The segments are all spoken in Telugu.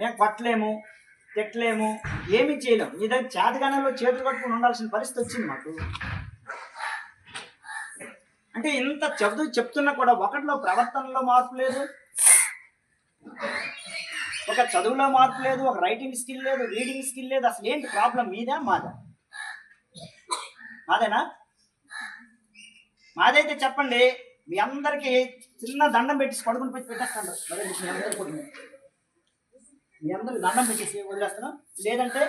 మేము కొట్టలేము, తిట్టలేము, ఏమీ చేయలేము. మీ దగ్గర చేతగానంలో చేతులు కట్టుకుని ఉండాల్సిన పరిస్థితి వచ్చింది మాకు. అంటే ఇంత చెప్తున్నా కూడా ఒకటిలో ప్రవర్తనలో మార్పు లేదు, ఒక చదువులో మార్పు లేదు, ఒక రైటింగ్ స్కిల్ లేదు, రీడింగ్ స్కిల్ లేదు. అసలు ఏంటి ప్రాబ్లం? మీదా మాదా? మాదేనా? మాదైతే చెప్పండి. మీ అందరికీ చిన్న దండం పెట్టేసి పడుకుని పెట్టి పెట్టేస్తాను. మీ అందరికి దండం పెట్టేసి వదిలేస్తాను. లేదంటే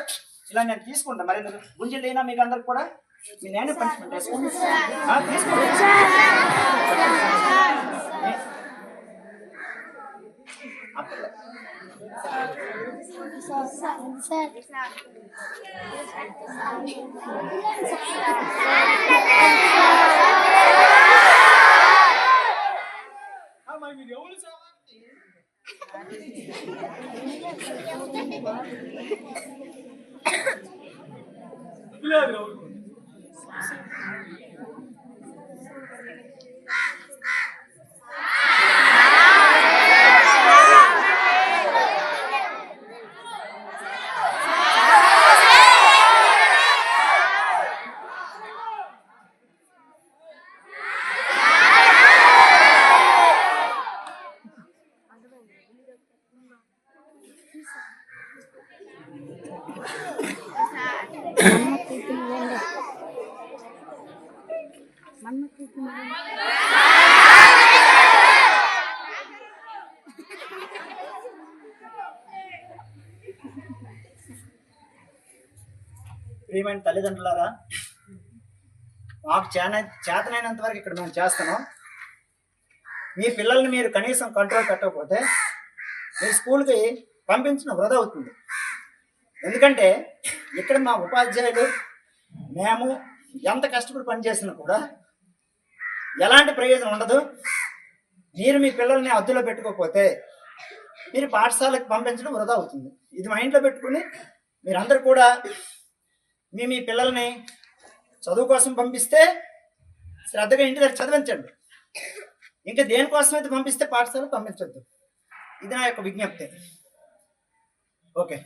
ఇలా నేను తీసుకుంటాను. మరి గుంజలు లేనా మీకు అందరికి కూడా? మీ నేనే పనిష్మెంట్ వేసుకోండి. ప్రియమైన తల్లిదండ్రులారా, మాకు చేతనైనంత వరకు ఇక్కడ మేము చేస్తున్నాం. మీ పిల్లల్ని మీరు కనీసం కంట్రోల్ పెట్టకపోతే మీ స్కూల్కి పంపించడం వృధా అవుతుంది. ఎందుకంటే ఇక్కడ మా ఉపాధ్యాయులు మేము ఎంత కష్టపడి పనిచేసినా కూడా ఎలాంటి ప్రయోజనం ఉండదు. మీరు మీ పిల్లల్ని అద్దులో పెట్టుకోకపోతే మీరు పాఠశాలకు పంపించడం వృధా అవుతుంది. ఇది మైండ్లో పెట్టుకుని మీరందరూ కూడా మీ పిల్లల్ని చదువు కోసం పంపిస్తే శ్రద్ధగా ఇంటి దగ్గర చదివించండి. ఇంకా దేనికోసం అయితే పంపిస్తే పాఠశాలకు పంపించద్దు. ఇది నా యొక్క విజ్ఞప్తి. ఓకే.